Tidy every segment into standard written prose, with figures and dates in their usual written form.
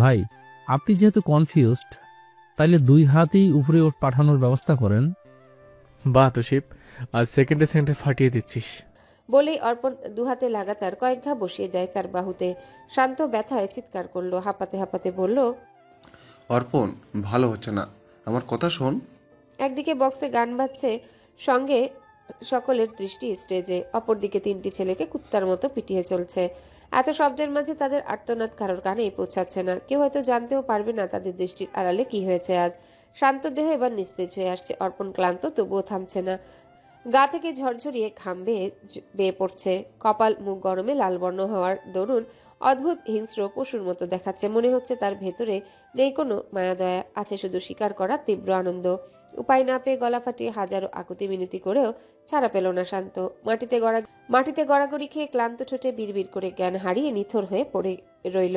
ভাই, আপনি যেহেতু কনফিউজড, তাইলে 2 হাতেই উপরে ওঠ পাঠানোর ব্যবস্থা করেন। বাহ তোশিব, আজ সেকেন্ডে সেকেন্ডে ফাটিয়ে দিচ্ছিস। বলেই অর্পণ দুহাতে লাগাতার কয়েক ঘা বসিয়ে দেয় তার বাহুতে। শান্ত ব্যথায় চিৎকার করলো, হাঁপাতে হাঁপাতে বলল, অর্পণ, ভালো হচ্ছে না, আমার কথা শোন। একদিকে বক্সে গান বাজছে, সঙ্গে সকলের দৃষ্টি স্টেজে। অপরদিকে 3টি ছেলেকে কুত্তার মতো পিটিয়ে চলছে। এত শব্দের মাঝে তাদের আর্তনাদ কারোর কানেই পৌঁছাচ্ছে না। কেউ হয়তো জানতেও পারবে না তাদের দৃষ্টির আড়ালে কি হয়েছে আজ। শান্ত দেহ এবার নিস্তেজ হয়ে আসছে। অর্পণ ক্লান্ত, তবুও থামছে না। গা থেকে ঝরঝরিয়ে ঘাম বেয়ে পড়ছে। কপাল মুখ গরমে লালবর্ণ হওয়ার দরুন অদ্ভুত হিংস্র পশুর মতো দেখাচ্ছে। মনে হচ্ছে তার ভেতরে নেই কোনো মায়াদয়া, আছে শুধু শিকার করা তীব্র আনন্দ। উপায় না পেয়ে গলা ফাটিয়ে হাজারো আকুতি মিনতি করেও ছাড়া পেল না শান্ত। মাটিতে গড়াগড়ি খেয়ে ক্লান্ত ঠোঁটে বিড়বিড় করে জ্ঞান হারিয়ে নিথর হয়ে পড়ে রইল।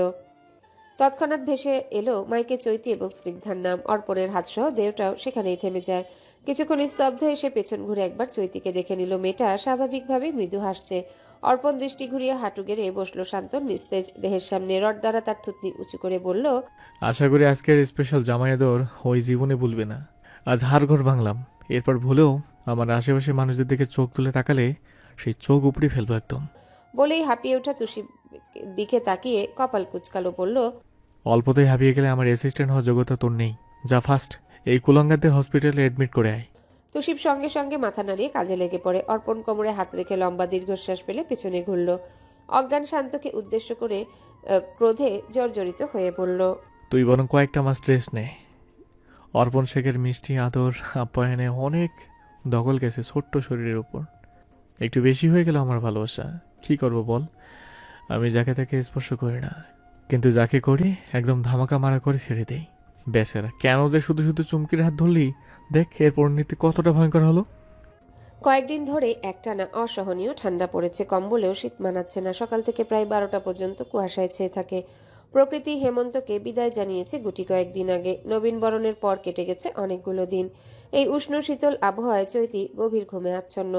তৎক্ষণাৎ ভেসে এলো মাইকে চৈতি এবং স্নিগ্ধার নাম। অর্পণের হাতসহ দেহটাও সেখানেই থেমে যায়। কিছুক্ষণ স্তব্ধ এসে পেছন ঘুরে একবার চৈতিকে দেখে নিল। মেয়েটা স্বাভাবিকভাবে মৃদু হাসছে। অর্পণ দৃষ্টি ঘুরিয়ে হাঁটু গেড়ে বসলো শান্তর নিস্তেজ দেহের সামনে। রড দ্বারা তার থুতনি উঁচু করে বলল, আশা করি আজকের স্পেশাল জামাইয়াদর ওই জীবনে ভুলবে না। আজ হাড়ঘর ভাঙলাম, এরপর ভুলেও আমার আশেপাশে মানুষদের দিকে চোখ তুলে তাকালে সেই চোখ উপড়ে ফেলবো একদম। বলেই হাঁপিয়ে ওঠা তুষির দিকে তাকিয়ে কপাল কুচকালো, বলল, অল্পতেই হাঁপিয়ে গেলে আমার অ্যাসিস্ট্যান্ট হওয়ার যোগ্যতা তোর নেই। যা ফার্স্ট এই কুলাঙ্গারদের হসপিটালে অ্যাডমিট করে আয়। তুষিব সঙ্গে সঙ্গে মাথা নাড়িয়ে কাজে লেগে পড়ে। অর্পণ কোমরে হাত রেখে লম্বা দীর্ঘশ্বাস ফেলে পেছনে ঘুরল। অজ্ঞান শান্তকে উদ্দেশ্য করে ক্রোধে জর্জরিত হয়ে পড়ল, তুই বরং কয়েকটা মাস রেস্ট নে। অর্পণ শেখের মিষ্টি আদর আপ্যায়নে অনেক দখল গেছে ছোট্ট শরীরের উপর। একটু বেশি হয়ে গেল আমার ভালোবাসা। কি করব বল, আমি যাকে তাকে স্পর্শ করি না, কিন্তু যাকে করি একদম ধামাকা মারা করে ছেড়ে দেই। বেচারা কেন যে শুধু শুধু চুমকির হাত ধরলি, দেখ এর পরিণতি কতটা ভয়ঙ্কর হলো। কয়েকদিন ধরে একটানা অসহনীয় ঠান্ডা পড়েছে। কম্বলেও শীত মানাচ্ছে না। সকাল থেকে প্রায় 12টা পর্যন্ত কুয়াশায় ছেয়ে থাকে। প্রকৃতি হেমন্তকে বিদায় জানিয়েছে গুটি কয়েকদিন আগে। নবীন বরণের পর কেটে গেছে অনেকগুলো দিন। এই উষ্ণ শীতল আবহাওয়ায় চৈতি গভীর ঘুমে আচ্ছন্ন।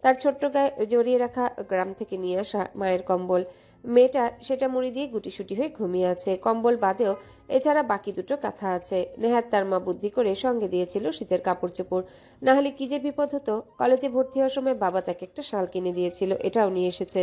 তার ছোট্ট গায়ে জড়িয়ে রাখা গ্রাম থেকে নিয়ে আসা মায়ের কম্বল। মেয়েটা সেটা মুড়ি দিয়ে গুটিসুটি হয়ে ঘুমিয়ে আছে। কম্বল বাদেও এছাড়া বাকি দুটো কাঁথা আছে। নেহাত তার মা বুদ্ধি করে সঙ্গে দিয়েছিল শীতের কাপড় চোপড়। নাহলে কি যে বিপদ হতো। কলেজে ভর্তি হওয়ার সময় বাবা তাকে একটা শাল কিনে দিয়েছিল, এটাও নিয়ে এসেছে।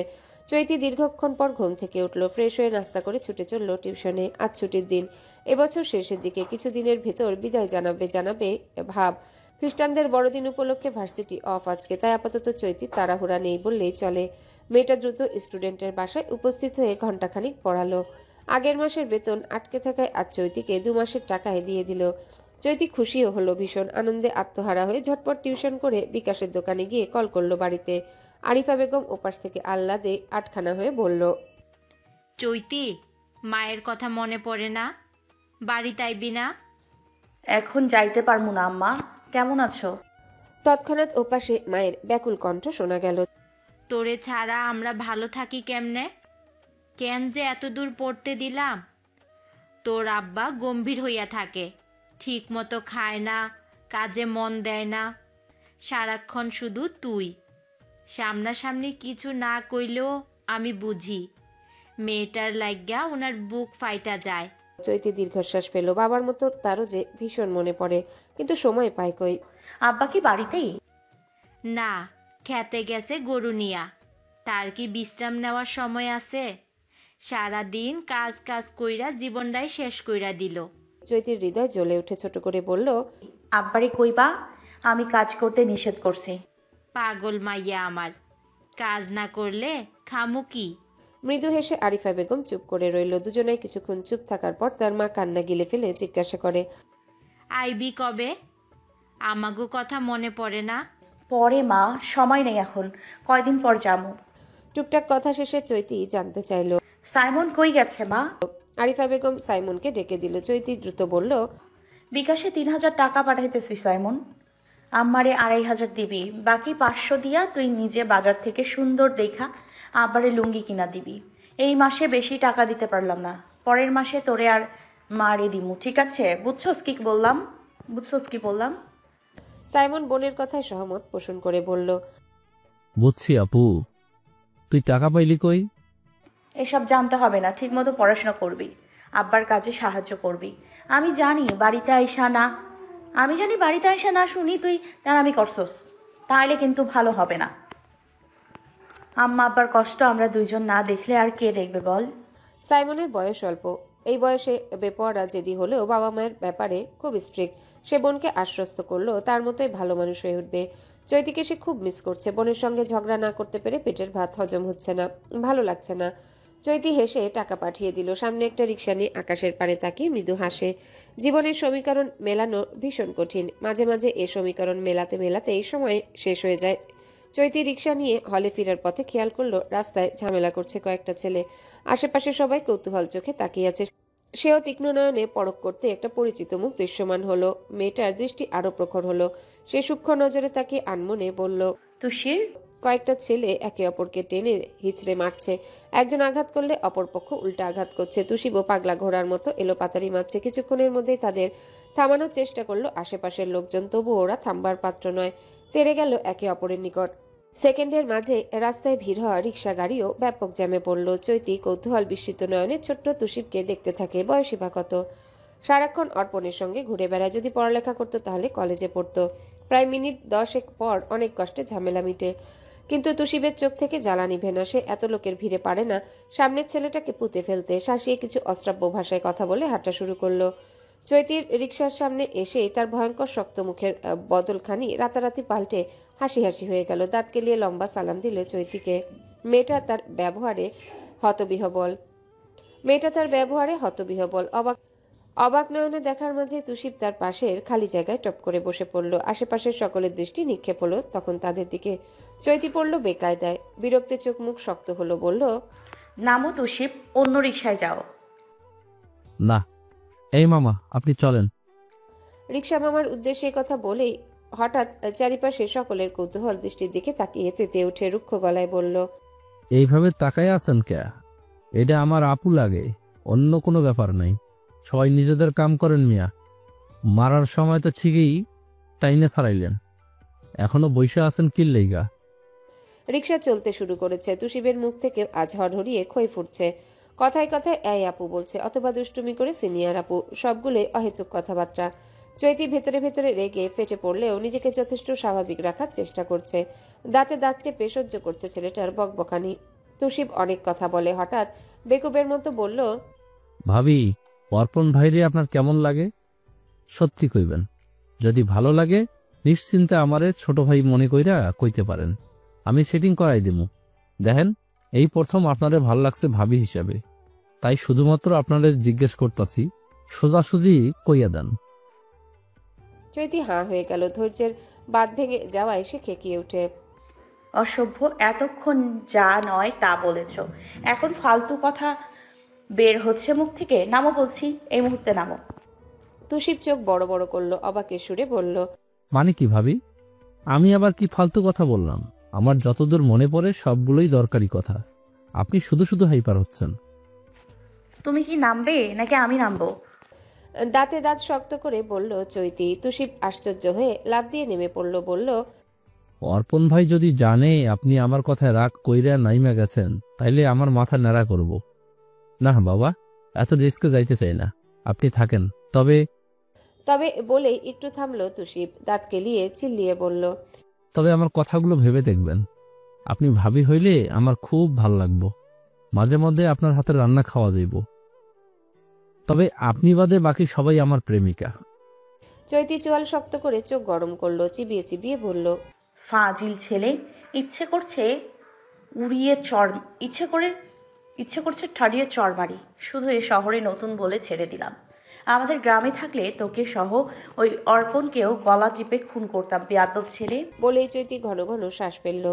চৈতি দীর্ঘক্ষণ পর ঘুম থেকে উঠল, ফ্রেশ হয়ে নাস্তা করে ছুটে চলল টিউশনে। আজ ছুটির দিন। এবছর শেষের দিকে, কিছুদিনের ভেতর বিদায় জানাবে ভাব। খ্রিস্টানদের বড়দিন উপলক্ষে ভার্সিটি অফ আজকে, তাই আপাতত চৈতি তাড়াহুড়া নেই বললেই চলে। মেয়েটা দ্রুত স্টুডেন্টের বাসায় উপস্থিত হয়ে ঘণ্টাখানিক পড়ালো। আগের মাসের বেতন আটকে থাকায় আজ চৈতিকে 2 মাসের টাকায় দিয়ে দিল। চৈতি খুশিও হলো ভীষণ। আনন্দে আত্মহারা হয়ে ঝটপট টিউশন করে বিকাশের দোকানে গিয়ে কল করলো বাড়িতে। আরিফা বেগম ওপাশ থেকে আহ্লাদে আটখানা হয়ে বলল, চৈতি, মায়ের কথা মনে পড়ে না? বাড়ি তাইবি না? এখন যাইতে পারমু না আম্মা। কেমন আছো? তৎক্ষণাৎ ওপাশে মায়ের ব্যাকুল কণ্ঠ শোনা গেল, তোরে ছাড়া আমরা ভালো থাকি কেমনে? কেন যে এত দূর পড়তে দিলাম? তোর আব্বা গম্ভীর হইয়া থাকে, ঠিক মতো খায় না, কাজে মন দেয় না, সারাক্ষণ শুধু তুই। সামনাসামনি কিছু না কইলেও আমি বুঝি মেয়েটার লাগিয়া ওনার বুক ফাইটা যায়। চৈতি দীর্ঘশ্বাস ফেল। বাবার মতো তারও যে ভীষণ মনে পড়ে, কিন্তু সময় পায় কই। আব্বা কি বাড়িতেই? না, খেতে গেছে গরু নিয়া। তার কি বিশ্রাম নেওয়ার সময় আছে? সারাদিন কাজ কাজ কইরা জীবনটাই শেষ কইরা দিল। চৈতির হৃদয় জ্বলে উঠে ছোট করে বলল, আব্বারে কইবা আমি কাজ করতে নিষেধ করছি। পাগল মাইয়া আমার, কাজ না করলে খামু কি? মৃদু হেসে আরিফা বেগম চুপ করে রইল। দুজনেই কিছুক্ষণ চুপ থাকার পর তার মা কান্না গিলে ফেলে জিজ্ঞাসা করে, আইবি কবে? আমাগো কথা মনে পড়ে না? পরে মা, সময় নেই এখন, কয়দিন পর যাবো। টুকটাক কথা শেষে চৈতি জানতে চাইল, সাইমন কই গেছে মা? আরিফা বেগম সাইমনকে ডেকে দিল। চৈতি দ্রুত বলল, বিকাশে 3000 টাকা পাঠাইতেছি সাইমন, আম্মারে 2500 দিবি, বাকি 500 দিয়া তুই নিজে বাজার থেকে সুন্দর দেখা আব্বারে লুঙ্গি কিনা দিবি। এই মাসে বেশি টাকা দিতে পারলাম না, পরের মাসে তোরে আর মারে দিমু, ঠিক আছে? বুঝছস কি বললাম? সাইমন বোনের কথায় সহমত পোষণ করে বলল, বুঝছি আপু, তুই টাকা পাইলি কই? এসব জানতে হবে না, ঠিকমতো পড়াশোনা করবি, আব্বার কাজে সাহায্য করবি। আমি জানি বাড়িতে আইসা না শুনি তুই দাঁড়ামি করছস, তাহলে কিন্তু ভালো হবে না। আম্মা আব্বার কষ্ট আমরা দুইজন না দেখলে আর কে দেখবে বল? সাইমনের বয়স অল্প। এই বয়সে বেপরোয়া জেদি হলেও বাবা মায়ের ব্যাপারে খুব স্ট্রিক্ট। সে বোনকে আশ্বস্ত করলো তার মতোই ভালো মানুষ হয়ে উঠবে। চৈতিকে সে খুব মিস করছে। বোনের সঙ্গে ঝগড়া না করতে পেরে পেটের ভাত হজম হচ্ছে না, ভালো লাগছে না। চৈতি হেসে টাকা পাঠিয়ে দিল। সামনে একটা রিকশা নিয়ে আকাশের পানে তাকিয়ে মৃদু হাসে। জীবনের সমীকরণ মেলানো ভীষণ কঠিন। মাঝে মাঝে এ সমীকরণ মেলাতে মেলাতে এই সময় শেষ হয়ে যায়। চৈতি রিকশা নিয়ে হলে ফেরার পথে খেয়াল করলো রাস্তায় ঝামেলা করছে কয়েকটা ছেলে। আশেপাশে সবাই কৌতূহল চোখে তাকিয়ে আছে। সেও তীক্ষ্ণ নয়নে পরখ করতে একটা পরিচিত মুখ দৃশ্যমান হলো। মেয়েটার দৃষ্টি আরো প্রখর হলো। সে সূক্ষ্ম নজরে তাকিয়ে আনমনে বলল, তুষির। কয়েকটা ছেলে একে অপরকে টেনে হিচড়ে মারছে। একজন আঘাত করলে অপরপক্ষ উল্টা আঘাত করছে। তুষিবও পাগলা ঘোড়ার মতো এলোপাতাড়ি মারছে। কিছুক্ষণের মধ্যেই তাদের থামানোর চেষ্টা করলো আশেপাশের লোকজন, তবু ওরা থামবার পাত্র নয়। তেড়ে গেল একে অপরের নিকট। সেকেন্ডের মাঝে রাস্তায় ভিড় হওয়া রিক্সা গাড়িও ব্যাপক জ্যামে পড়ল। চৈতি কৌতূহল বিস্মিত নয়নে ছোট্ট তুষিবকে দেখতে থাকে। বয়সী বা কত? সারাক্ষণ অর্পণের সঙ্গে ঘুরে বেড়ায়। যদি পড়ালেখা করতো তাহলে কলেজে পড়তো। প্রায় মিনিট 10 পর অনেক কষ্টে ঝামেলা মিটে। কিন্তু তুষিবের চোখ থেকে জ্বালা নিভে না। সে এত লোকের ভিড়ে পারে না সামনের ছেলেটাকে পুঁতে ফেলতে। শাসিয়ে কিছু অশ্রাব্য ভাষায় কথা বলে হাঁটা শুরু করলো। চৈতির রিক্সার সামনে এসেই তার ভয়ঙ্কর শক্ত মুখের বদলখানি রাতারাতি পাল্টে হাসি হাসি হয়ে গেল। দাঁত কেলিয়ে লম্বা সালাম দিল চৈতিকে। মেয়েটা তার ব্যবহারে হতবিহবল। অবাক নয়নে দেখার মাঝে তুষিব তার পাশের খালি জায়গায় টপ করে বসে পড়ল। আশেপাশের সকলের দৃষ্টি নিক্ষেপ হলো তখন তাদের দিকে। চৈতি পড়ল বেকায়দায়। বিরক্তে চোখ মুখ শক্ত হলো। বলল, নামো তুষিব, অন্য রিক্সায় যাও। না, এই মামা আপনি চলেন। রিক্সা মামার উদ্দেশ্যে কথা বলেই হঠাৎ চারিপাশে সকলের কৌতূহল দৃষ্টির দিকে তাকিয়ে তেতে উঠে রুক্ষ গলায় বলল, এইভাবে তাকায় আছেন কে? এটা আমার আপু লাগে, অন্য কোনো ব্যাপার নাই। সবাই নিজেদের কাম করেন মিয়া। মারার সময় তো ঠিকই টাইনে ছাড়াইলেন, এখনো বইসা আছেন কি লেগা? রিক্সা চলতে শুরু করেছে। তুষিবের মুখ থেকে আজ হরহরিয়ে খই ফুটছে। কথায় কথায় এই আপু বলছে, অথবা দুষ্টুমি করে সিনিয়র আপু। সবগুলোই অহেতুক কথাবার্তা। চৈতি ভেতরে ভেতরে রেগে ফেটে পড়লেও নিজেকে যথেষ্ট স্বাভাবিক রাখার চেষ্টা করছে। দাঁতে দাঁত চেপে সহ্য করছে ছেলেটার বকবকানি। তুষিব অনেক কথা বলে। হঠাৎ বেকুবের মতো বলল, ভাবি, অর্পণ ভাইরে আপনার কেমন লাগে? সত্যি কইবেন। যদি ভালো লাগে নিশ্চিন্তে আমারে ছোট ভাই মনে কইরা কইতে পারেন, আমি সেটিং করাই দিমু। দেখেন, এই প্রথম আপনারে ভাল লাগছে ভাবি হিসাবে, তাই শুধুমাত্র আপনারে জিজ্ঞেস করতাছি, সোজাসুজি কইয়া দেন। চৈতি হাঁ হয়ে গেল। ধৈর্যের বাঁধ ভেঙে যাওয়ায় সে খেকিয়ে ওঠে। অসভ্য, এতক্ষণ যা নয় তা বলেছ, এখন ফালতু কথা বের হচ্ছে মুখ থেকে। নামো বলছি, এই মুহূর্তে নামো। তুষিব চোখ বড় বড় করলো। অবাকের সুরে বলল, মানে কি ভাবি? আমি আবার কি ফালতু কথা বললাম? আমার যতদূর মনে পড়ে সবগুলোই দরকারি কথা। আপনি শুধু শুধু হাইপার হচ্ছেন। তুমি কি নামবে নাকি আমি নামবো? দাঁতে দাঁত শক্ত করে বলল চৈতি। তুষিব আশ্চর্য হয়ে লাফ দিয়ে নেমে পড়ল। বলল, অর্পণ ভাই যদি জানে আপনি আমার কথায় রাগ কইরা নাইমা গেছেন, তাইলে আমার মাথা ন্যাড়া করব। না বাবা, এত রিস্কে যাইতে চাই না, আপনি থাকেন। তবে বলেই একটু থামলো তুষিব। দাঁত কেলিয়ে চিল্লিয়ে বলল, আমার কথাগুলো ভেবে দেখবেন। আপনি ভাবি হইলে আমার খুব ভাল লাগবো। মাঝে মধ্যে আপনার হাতে রান্না খাওয়া যাইব। তবে আপনি বাদে বাকি সবাই আমার প্রেমিকা। চৈতি চোয়াল শক্ত করে চোখ গরম করলো। চিবিয়ে চিবিয়ে বলল, ফাজিল ছেলে, ইচ্ছে করছে ঠাড়িয়ে চড় মারি। শুধু এ শহরে নতুন বলে ছেড়ে দিলাম। আমাদের গ্রামে থাকলে তোকে সহ ওই অর্পণকেও গলা টিপে খুন করতাম, বেয়াদব ছেলে। বলেই চৈতি ঘন ঘন শ্বাস ফেলল।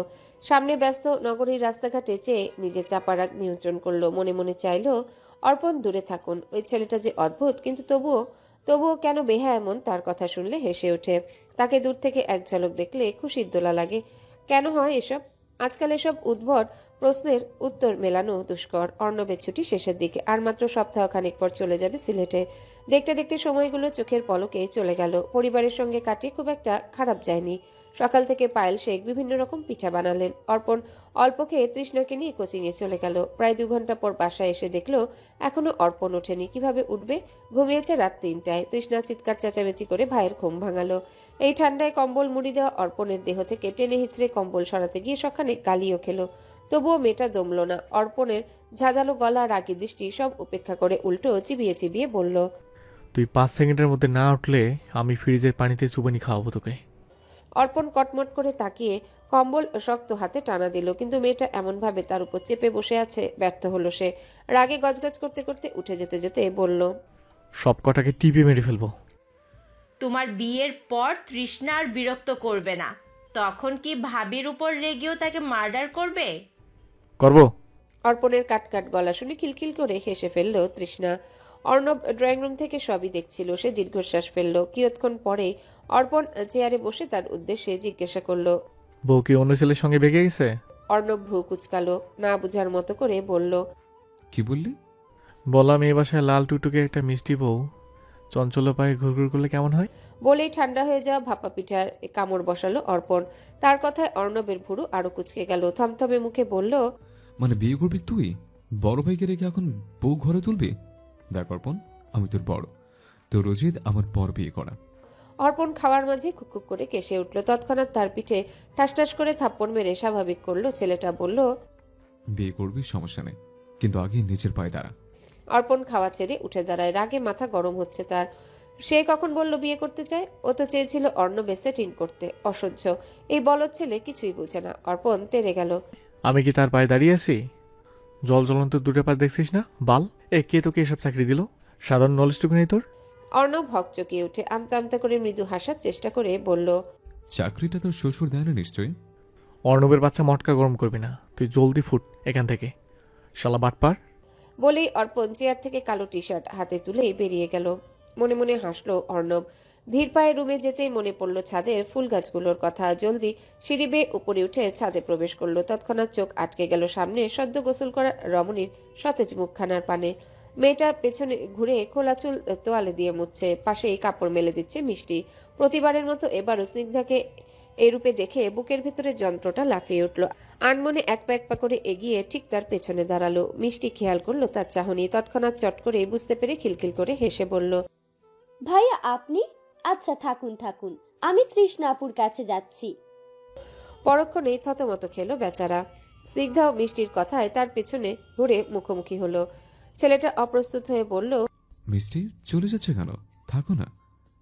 সামনে ব্যস্ত নগরীর রাস্তাঘাটে চেয়ে নিজের চাপা রাগ নিয়ন্ত্রণ করলো। মনে মনে চাইলো অর্পণ দূরে থাকুন। ওই ছেলেটা যে অদ্ভুত, কিন্তু তবুও কেন বেহা এমন তার কথা শুনলে হেসে ওঠে। তাকে দূর থেকে এক ঝলক দেখলে খুশির দোলা লাগে। কেন হয় এসব? আজকাল এসব উদ্ভট প্রশ্নের উত্তর মেলানো দুষ্কর। অর্ণবের ছুটি শেষের দিকে, আর মাত্র সপ্তাহখানেক পর চলে যাবে সিলেটে। দেখতে দেখতে সময়গুলো চোখের পলকে চলে গেল। পরিবারের সঙ্গে কাটিয়ে খুব একটা খারাপ যায়নি। সকাল থেকে পায়েল শেখ বিভিন্ন রকম পিঠা বানালেন। অর্পণ অল্প খেয়ে তৃষ্ণাকে নিয়ে কোচিংয়ে চলে গেল। প্রায় 2 ঘন্টা পর বাসায় এসে দেখলো এখনো অর্পণ ওঠেনি। কিভাবে উঠবে? ঘুমিয়েছে রাত 3টায়। তৃষ্ণা চিৎকার চেঁচামেচি করে ভাইয়ের ঘুম ভাঙালো। এই ঠান্ডায় কম্বল মুড়ি দেওয়া অর্পণের দেহ থেকে টেনে হিচড়ে কম্বল সরাতে গিয়ে সখানে গালিও খেলো। তবুও মেয়েটা দমল না। অর্পণের ঝাঁঝালো গলা, রাগী দৃষ্টি সব উপেক্ষা করে উল্টো চিবিয়ে চিবিয়ে বলল, তুই 5 সেকেন্ডের মধ্যে না উঠলে আমি ফ্রিজের পানিতে চুবানি খাওয়াবো তোকে। অর্পণ কটমট করে তাকিয়ে কম্বল শক্ত হাতে টানা দিল, কিন্তু মেয়েটা এমনভাবে তার উপর চেপে বসে আছে, ব্যর্থ হলো সে। রাগে গজগজ করতে করতে উঠে যেতে যেতে বলল, সব কটাকে টিপে মেরে ফেলবো। তোমার বিয়ের পর তৃষ্ণা আর বিরক্ত করবে না, তখন কি ভাবির উপর রেগেও তাকে মার্ডার করবে? করবো। অর্পণের কাটকাট গলা শুনে খিলখিল করে হেসে ফেলল তৃষ্ণা। অর্ণব ড্রয়িং রুম থেকে সবই দেখছিল। সে দীর্ঘশ্বাস ফেলল। কিয়ৎক্ষণ পরে অর্পণ চেয়ারে বসে তার উদ্দেশ্যে জিজ্ঞাসা করল, বউ কি অন্য ছেলের সঙ্গে বেগে গেছে? অর্ণব ভ্রু কুচকালো, না বুঝার মতো করে বলল, কি বললি? বললাম এই বাসায় লাল টুকটুকে একটা মিষ্টি বউ চঞ্চল পায়ে ঘুরঘুর করলে কেমন হয়? বলেই ঠান্ডা হয়ে যাওয়া ভাপা পিঠার কামড় বসালো অর্পণ। তার কথায় অর্ণবের ভুরু আরো কুচকে গেল। থমথমে মুখে বলল, মানে বিয়ে করবি তুই? বড় ভাইকে রেখে এখন বউ ঘরে তুলবি? দেখ অর্পণ, আমি তোর বড়, তোর উচিত আমার পর বিয়ে করা। অর্পণ খাওয়ার মাঝে খুকখুক করে কেসে উঠল। তৎক্ষণাৎ তার পিঠে ঠাস ঠাস করে থাপ্পড় মেরে স্বাভাবিক করলো ছেলেটা। বলল, বিয়ে করবি সমস্যা নেই, কিন্তু আগে নিজের পায়ে দাঁড়া। অর্পণ খাওয়া ছেড়ে উঠে দাঁড়ায়। রাগে মাথা গরম হচ্ছে তার। সে কখন বলল বিয়ে করতে চায়? ও তো চেয়েছিল অর্ণবে সেটিং করতে। অসহ্য এই বলদ ছেলে কিছুই বুঝে না। অর্পণ তেড়ে গেল। আমি কি তার পায়ে দাঁড়িয়ে আছি? জল জ্বলন্ত দুটো পা দেখছিস না বাল? কে তোকে এসব চাকরি দিল? সাধারণ নলেজটুকু নেই তোর? অর্ণব হকচকিয়ে উঠে আমতা আমতা করে মৃদু হাসার চেষ্টা করে বলল, চাকরিটা তোর শ্বশুর দেয় না নিশ্চয়ই? অর্ণবের বাচ্চা মটকা গরম করবি না, তুই জলদি ফুট এখান থেকে, শালা বাটপার। বলেই অর্পণ চেয়ার থেকে কালো টি শার্ট হাতে তুলেই বেরিয়ে গেল। মনে মনে হাসলো অর্ণব। ধীর পায়ে রুমে যেতেই মনে পড়ল ছাদের ফুল গাছগুলোর কথা। জলদি সিঁড়ি বেয়ে উপরে উঠে ছাদে প্রবেশ করলো। তৎক্ষণাৎ চোখ আটকে গেল সামনে সদ্য গোসল করা রমণীর সতেজ মুখখানার পানে। মেয়েটার পেছনে ঘুরে খোলা চুল তোয়ালে দিয়ে মুছছে, পাশেই কাপড় মেলে দিচ্ছে মিষ্টি। প্রতিবারের মতো এবারও স্নিগ্ধাকে এই রূপে দেখে বুকের ভেতরে যন্ত্রটা লাফিয়ে উঠল। আনমনে এক পা করে এগিয়ে ঠিক তার পেছনে দাঁড়ালো। মিষ্টি খেয়াল করলো তার চাহনি। তৎক্ষণাৎ চট করে বুঝতে পেরে খিলখিল করে হেসে বলল, ভাইয়া আপনি? আচ্ছা থাকুন থাকুন, আমি তৃষ্ণাপুর কাছে যাচ্ছি। পরক্ষণেই থতমত খেলো বেচারা। স্নিগ্ধা ও মিষ্টির কথায় তার পেছনে ঘুরে মুখোমুখি হলো। ছেলেটা অপ্রস্তুত হয়ে বলল, মিষ্টি চলে যাচ্ছে কেন? থাকো না,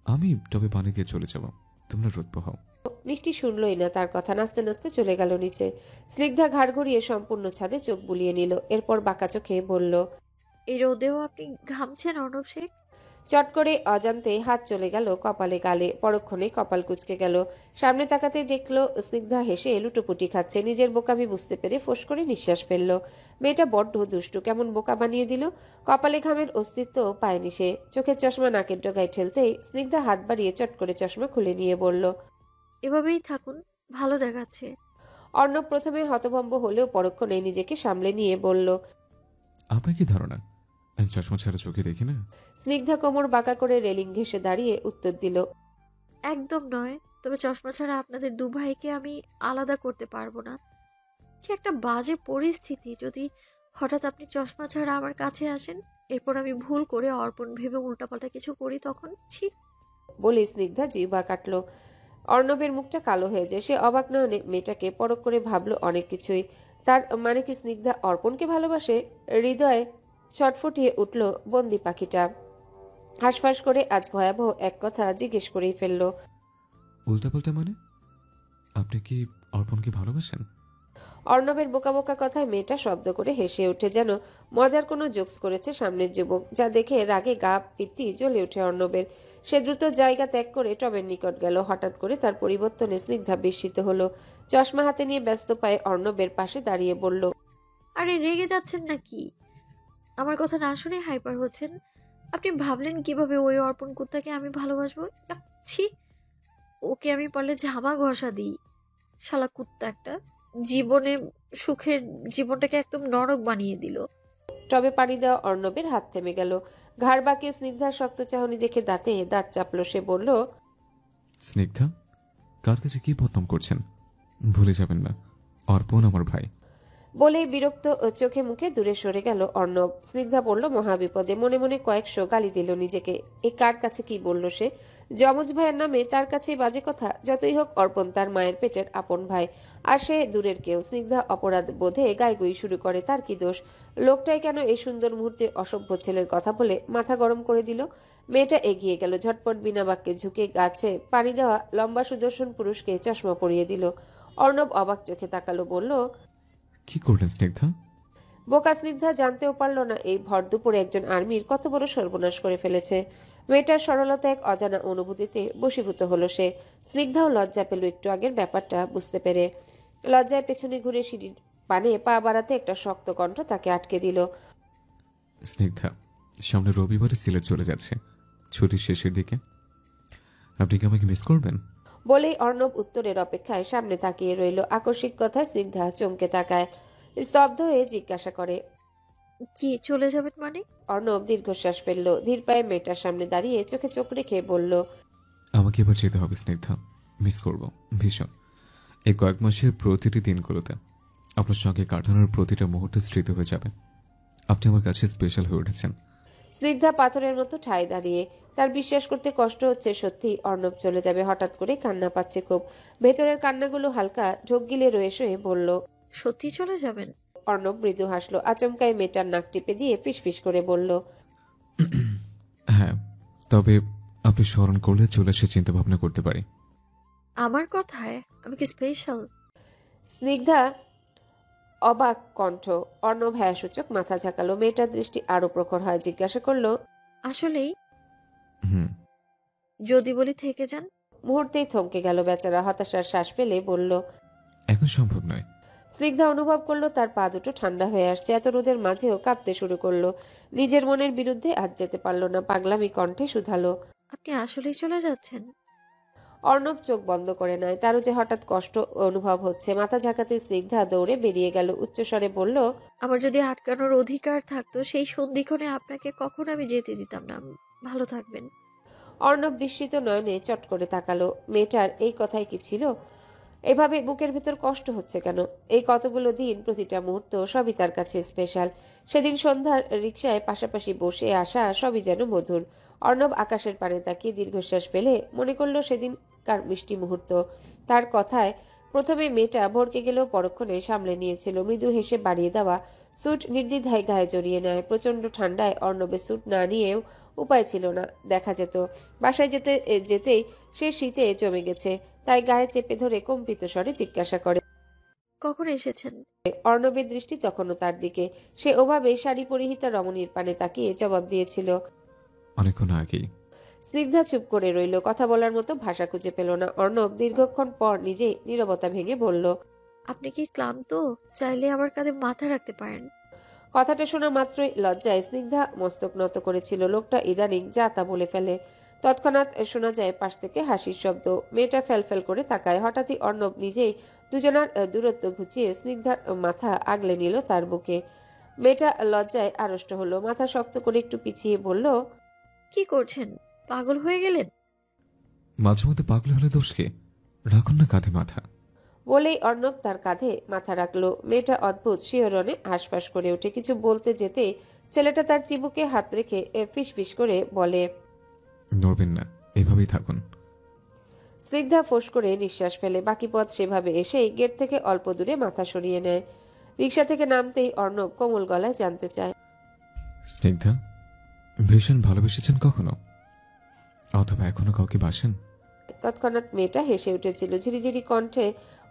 আমি টবে পানি দিয়ে চলে যাব, তোমরা রোদ পোহাও। মিষ্টি শুনলই না তার কথা। নাচতে নাচতে চলে গেল নিচে। স্নিগ্ধা ঘাড় ঘুরিয়ে সম্পূর্ণ ছাদে চোখ বুলিয়ে নিল। এরপর বাঁকা চোখে বলল, এই রোদেও আপনি ঘামছেন অর্ণব শেখ? চট করে অজান্তে হাত চলে গেল কপালে গালে। পরক্ষণে কপাল কুঁচকে গেল। সামনে তাকাতেই দেখলো স্নিগ্ধা হেসে লুটোপুটি খাচ্ছে। নিজের বোকামি বুঝতে পেরে ফোঁস করে নিঃশ্বাস ফেলল। মেয়েটা বড্ড দুষ্টু, কেমন বোকা বানিয়ে দিল। কপালে ঘামের অস্তিত্ব পায়নি সে। চোখের চশমা নাকের ডগায় ঠেলতেই স্নিগ্ধা হাত বাড়িয়ে চট করে চশমা খুলে নিয়ে বলল, এভাবেই থাকুন, ভালো দেখাচ্ছে। অর্ণব প্রথমে হতভম্ব হলেও পরক্ষণে নিজেকে সামলে নিয়ে বলল, আপনার কি ধারণা আমি চশমা ছাড়া চোখে দেখি না? স্নিগ্ধা কোমর বাঁকা করে রেলিং ঘেঁষে দাঁড়িয়ে উত্তর দিল, একদম নয়, তবে চশমা ছাড়া আপনাদের দু ভাইকে আমি আলাদা করতে পারবো না। কি একটা বাজে পরিস্থিতি যদি হঠাৎ আপনি চশমা ছাড়া আমার কাছে আসেন, এরপর আমি ভুল করে অর্পণ ভেবে উল্টাপাল্টা কিছু করি, তখন ছি। বলে স্নিগ্ধা জিহ্বা কাটল। অর্ণবের মুখটা কালো হয়ে যায়। সে অবাক না হয়ে মেয়েটাকে পরখ করে ভাবলো অনেক কিছুই। তার মানে কি স্নিগ্ধা অর্পণকে ভালোবাসে? হৃদয়ে ছটফটিয়ে উঠল বন্দি পাখিটা। হাঁসফাঁস করে আজ ভয়াবহ এক কথা জিজ্ঞেস করেই ফেলল, উল্টাপাল্টা মানে? আপনি কি অর্পণকে ভালোবাসেন? অর্ণবের বোকা বোকা কথায় মেয়েটা শব্দ করে হেসে ওঠে, যেন মজার কোনো জোকস করেছে সামনের যুবক। যা দেখে রাগে গা পিত্তি জ্বলে ওঠে অর্ণবের। সে দ্রুত জায়গা ত্যাগ করে টবের নিকট গেল। হঠাৎ করে তার পরিবর্তনে স্নিগ্ধা বিস্মিত হলো। চশমা হাতে নিয়ে ব্যস্ত পায়ে অর্ণবের পাশে দাঁড়িয়ে বলল, আরে রেগে যাচ্ছেন নাকি? আমার কথা না শুনে হাইপার হচ্ছেন? আপনি ভাবলেন কিভাবে ওই অর্পণ কুত্তাকে আমি ভালোবাসবো? ছি, ওকে আমি পারলে ঝামা ঘষা দিই, শালা কুত্তা একটা। জীবনে সুখের জীবনটাকে একদম নরক বানিয়ে দিল। টবে পানি দেওয়া অর্ণবের হাত থেমে গেল। ঘাড় বাঁকিয়ে স্নিগ্ধার শক্ত চাহনি দেখে দাঁতে দাঁত চাপলো। সে বলল, স্নিগ্ধা, কার কাছে কি বদনাম করছেন? ভুলে যাবেন না, অর্পণ আমার ভাই। বলেই বিরক্ত চোখে মুখে দূরে সরে গেল অর্ণব। স্নিগ্ধা পড়ল মহাবিপদে। মনে মনে কয়েকশো গালি দিল নিজেকে। এ কার কাছে কি বলল সে? যমজ ভাইয়ের নামে তার কাছেই বাজে কথা। যতই হোক অর্পণ তার মায়ের পেটের আপন ভাই, আর সে দূরের কেউ। স্নিগ্ধা অপরাধ বোধে গাইগুই শুরু করে। তার কি দোষ? লোকটাই কেন এই সুন্দর মুহূর্তে অসভ্য ছেলের কথা বলে মাথা গরম করে দিল? মেয়েটা এগিয়ে গেল, ঝটপট বিনা বাক্যে ঝুঁকে গাছে পানি দেওয়া লম্বা সুদর্শন পুরুষকে চশমা পরিয়ে দিল। অর্ণব অবাক চোখে তাকালো, বলল, কি করলেন স্নিগ্ধা? বোকা স্নিগ্ধা জানতেও পারল না এই ভর দুপুরে একজন আর্মির কত বড় সর্বনাশ করে ফেলেছে। মেয়েটার সরলতা এক অজানা অনুভূতিতে বশীভূত হলো সে। স্নিগ্ধাও লজ্জা পেল একটু আগের ব্যাপারটা বুঝতে পেরে। লজ্জায় পেছনে ঘুরে সিঁড়ির পানে পা বাড়াতে একটা শক্ত কণ্ঠ তাকে আটকে দিল। স্নিগ্ধা, সামনে রবিবারে সিলেট চলে যাচ্ছে, ছুটির শেষের দিকে। আপনি কি আমাকে মিস করবেন? বলেই অর্ণব উত্তরের অপেক্ষায় সামনে তাকিয়ে রইল। আকস্মিক কথায় স্নিগ্ধা চমকে তাকায়, স্তব্ধ হয়ে জিজ্ঞাসা করে, কি চলে যাবেন মানে? অর্ণব দীর্ঘশ্বাস ফেলল। ধীর পায়ে মেয়েটার সামনে দাঁড়িয়ে চোখে চোখ রেখে বলল, আমাকে এবার যেতে হবে স্নিগ্ধা, মিস করব ভীষণ। এই কয়েক মাসের প্রতিটি দিনগুলোতে আপনার সঙ্গে কাটানোর প্রতিটা মুহূর্ত স্মৃতি হয়ে যাবে। আপনি আমার কাছে স্পেশাল হয়ে উঠেছেন। স্নিগ্ধা পাথরের মতো ঠায় দাঁড়িয়ে। তার বিশ্বাস করতে কষ্ট হচ্ছে সত্যি অর্ণব চলে যাবে। হঠাৎ করে কান্না পাচ্ছে খুব। ভেতরের কান্নাগুলো হালকা ঢোক গিলে রয়ে শয়ে বলল, সত্যি চলে যাবেন? অর্ণব মৃদু হাসলো। আচমকাই মেয়েটার নাক টিপে দিয়ে ফিসফিস করে বলল, হ্যাঁ, তবে আপনি স্মরণ করলে চলে এসে চিন্তা ভাবনা করতে পারি। আমার কথায় আমি কি স্পেশাল? স্নিগ্ধা অবাক কণ্ঠ। অর্ণব হ্যাঁ সূচক মাথা ঝাঁকালো। মেয়েটার দৃষ্টি আরো প্রখর হয়। জিজ্ঞাসা করলো, আসলেই? হুম। যদি বলি থেকে যান? মুহূর্তেই থমকে গেল বেচারা। হতাশার শ্বাস ফেলে বলল, এখন সম্ভব নয়। স্নিগ্ধা অনুভব করলো তার পা দুটো ঠান্ডা হয়ে আসছে। এত রোদের মাঝেও কাঁপতে শুরু করলো। নিজের মনের বিরুদ্ধে আজ যেতে পারল না। পাগলামি কণ্ঠে শুধালো, আপনি আসলেই চলে যাচ্ছেন? অর্ণব চোখ বন্ধ করে নেয়। তারও যে হঠাৎ কষ্ট অনুভব হচ্ছে। মাথা ঝাঁকাতে স্নিগ্ধা দৌড়ে বেরিয়ে গেল। উচ্চস্বরে বলল, আমার যদি আটকানোর অধিকার থাকতো সেই সন্ধিক্ষণে আপনাকে কখনো আমি যেতে দিতাম না। ভালো থাকবেন। অর্ণব বিস্মিত নয়নে চট করে তাকালো। মেয়েটার এই কথাই কি ছিল? এভাবে বুকের ভেতর কষ্ট হচ্ছে কেন? এই কতগুলো দিন, প্রতিটা মুহূর্ত সবই তার কাছে স্পেশাল। সেদিন সন্ধ্যার রিকশায় পাশাপাশি বসে আসা সবই যেন মধুর। অর্ণব আকাশের পানে তাকিয়ে দীর্ঘশ্বাস ফেলে মনে করলো সেদিনকার মিষ্টি মুহূর্ত। তার কথায় প্রথমে মেয়েটা ভড়কে গেলেও পরক্ষণে সামলে নিয়েছিল। মৃদু হেসে বাড়িয়ে দেওয়া স্যুট নির্দ্বিধায় গায়ে জড়িয়ে নেয়। প্রচণ্ড ঠান্ডায় অর্ণবের স্যুট না নিয়েও উপায় ছিল না। দেখা যেত বাসায় যেতেই সে শীতে জমে গেছে। তাই গায়ে চেপে ধরে কম্পিত স্বরে জিজ্ঞাসা করে, কখন এসেছেন? অর্ণবের দৃষ্টি তখনও তার দিকে। সে ওভাবে শাড়ি পরিহিতা রমণীর পানে তাকিয়ে জবাব দিয়েছিল, অনেকক্ষণ আগেই। স্নিগ্ধা চুপ করে রইল। কথা বলার মতো ভাষা খুঁজে পেল না। অর্ণব দীর্ঘক্ষণ পর নিজেই নীরবতা ভেঙে বলল, আপনি কি ক্লান্ত? চাইলে আমার কাঁধে মাথা রাখতে পারেন। কথাটা শোনা মাত্রই লজ্জায় স্নিগ্ধা মস্তক নত করেছিল। লোকটা ইদানিং যা তা বলে ফেলে। তৎক্ষণাৎ শোনা যায় পাশ থেকে হাসির শব্দ। মেয়েটা ফ্যালফ্যাল করে তাকায়। হঠাৎই অর্ণব নিজেই দুজনার দূরত্ব ঘুচিয়ে স্নিগ্ধার মাথা আগলে নিল তার বুকে। মেয়েটা লজ্জায় আড়ষ্ট হলো। মাথা শক্ত করে একটু পিছিয়ে বলল, কি করছেন? পাগল হয়ে গেলেন? মাঝে মধ্যে পাগল হলে দোষ কি? রাখুন না কাঁধে মাথা। বলেই অর্ণব তার কাঁধে মাথা রাখলো। মেয়েটা অদ্ভুত শিহরণে হাঁসফাঁস করে ওঠে। কিছু বলতে যেতে ছেলেটা তার চিবুকে হাত রেখে ফিসফিস করে বলে, নড়বেন না, এভাবেই থাকুন। স্নিগ্ধা ফোঁস করে নিঃশ্বাস ফেলে। বাকি পথ সেভাবে এসেই গেট থেকে অল্প দূরে মাথা সরিয়ে নেয়। রিকশা থেকে নামতেই অর্ণব কোমল গলায় জানতে চায়, স্নিগ্ধা, ভীষণ ভালোবেসেছেন কখনো? অথবা এখনো কাউকে বাসেন? তৎক্ষণাৎ মেয়েটা হেসে উঠেছিল। ঝিরিঝিরি কণ্ঠে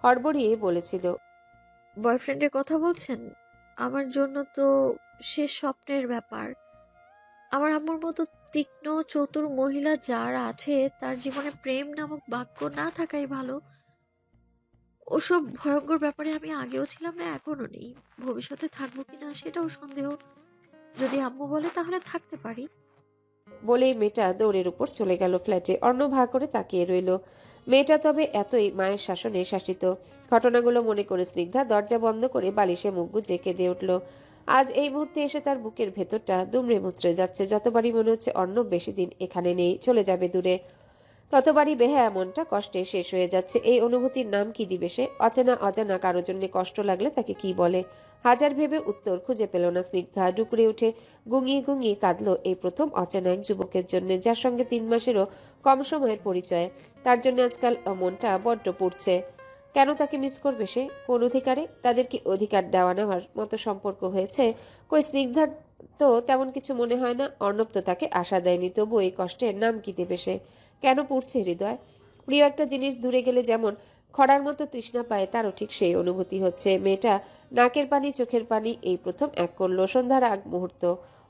হড়বড়িয়ে বলেছিল, বয়ফ্রেন্ডের কথা বলছেন? আমার জন্য তো সে স্বপ্নের ব্যাপার। আমার আম্মুর মতো তীক্ষ্ণ চতুর মহিলা যার আছে তার জীবনে প্রেম নামক বাক্য না থাকাই ভালো। ওসব ভয়ঙ্কর ব্যাপারে আমি আগেও ছিলাম না, এখনো নেই। ভবিষ্যতে থাকবো কিনা সেটাও সন্দেহ। যদি আম্মু বলে তাহলে থাকতে পারি। বলেই মেয়েটা দৌড়ের উপর চলে গেল ফ্ল্যাটে। অর্ণব হা করে তাকিয়ে রইল। মেয়েটা তবে এতই মায়ের শাসনে শাসিত। ঘটনাগুলো মনে করে স্নিগ্ধা দরজা বন্ধ করে বালিশে মুখ গুজে কেঁদে উঠল। আজ এই মুহূর্তে এসে তার বুকের ভেতরটা দুমড়ে মুচড়ে যাচ্ছে। যতবারই মনে হচ্ছে অর্ণব বেশি দিন এখানে নেই, চলে যাবে দূরে, ততবারই বেহায়া মনটা কষ্টে শেষ হয়ে যাচ্ছে। এই অনুভূতির নাম কি দিবে সে? অজানা কারোর জন্য কষ্ট লাগলে তাকে কি বলে? হাজার ভেবে উত্তর খুঁজে পেল না স্নিগ্ধা। ডুকরে উঠে গুঙিয়ে কাঁদলো এই প্রথম অচেনা এক যুবকের জন্য, যার সঙ্গে 3 মাসেরও কম সময়ের পরিচয়। তার জন্য আজকাল মনটা বড্ড পড়ছে। কেন তাকে মিস করবে সে? কোন অধিকারে? তাদের কি অধিকার দেওয়া নেওয়ার মতো সম্পর্ক হয়েছে? কই স্নিগ্ধার তো তেমন কিছু মনে হয় না। অর্ণব তো তাকে আশা দেয়নি, তবু এই কষ্টের নাম কি দেবে সে? কেন পড়ছে হৃদয়? প্রিয় একটা জিনিস দূরে গেলে যেমন খরার মতো তৃষ্ণা পায়, তারও ঠিক সেই অনুভূতি হচ্ছে। মেয়েটা নাকের পানি চোখের পানি এই প্রথম এক করলো। সন্ধ্যার আগ মুহূর্ত।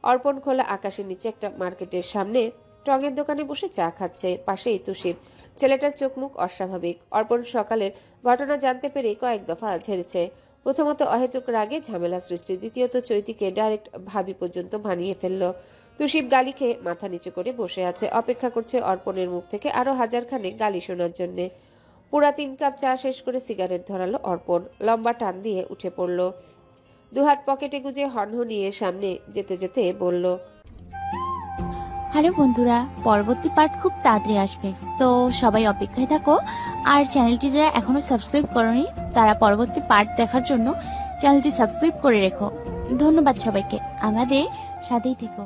অর্পণ খোলা আকাশের নিচে একটা মার্কেটের সামনে টঙের দোকানে বসে চা খাচ্ছে। পাশেই তুষির। ছেলেটার চোখ মুখ অস্বাভাবিক। অর্পণ সকালের ঘটনা জানতে পেরে কয়েক দফা ঝেড়েছে। প্রথমত অহেতুক রাগে ঝামেলা সৃষ্টি, দ্বিতীয়ত চৈতিকে ডাইরেক্ট ভাবি পর্যন্ত বানিয়ে ফেলল। তুষিব গালি খেয়ে মাথা নিচু করে বসে আছে, অপেক্ষা করছে অর্পণের মুখ থেকে আরো 1000 খানেক গালি শোনার জন্যে। পুরা 3 কাপ চা শেষ করে সিগারেট ধরালো অর্পণ। লম্বা টান দিয়ে উঠে পড়ল। দুহাত পকেটে গুজে হনহনিয়ে সামনে যেতে যেতে বলল, হ্যালো বন্ধুরা, পরবর্তী পার্ট খুব তাড়াতাড়ি আসবে, তো সবাই অপেক্ষায় থাকো। আর চ্যানেলটি যারা এখনো সাবস্ক্রাইব করনি তারা পরবর্তী পার্ট দেখার জন্য চ্যানেলটি সাবস্ক্রাইব করে রেখো। ধন্যবাদ সবাইকে, আমাদের সাথেই থেকো।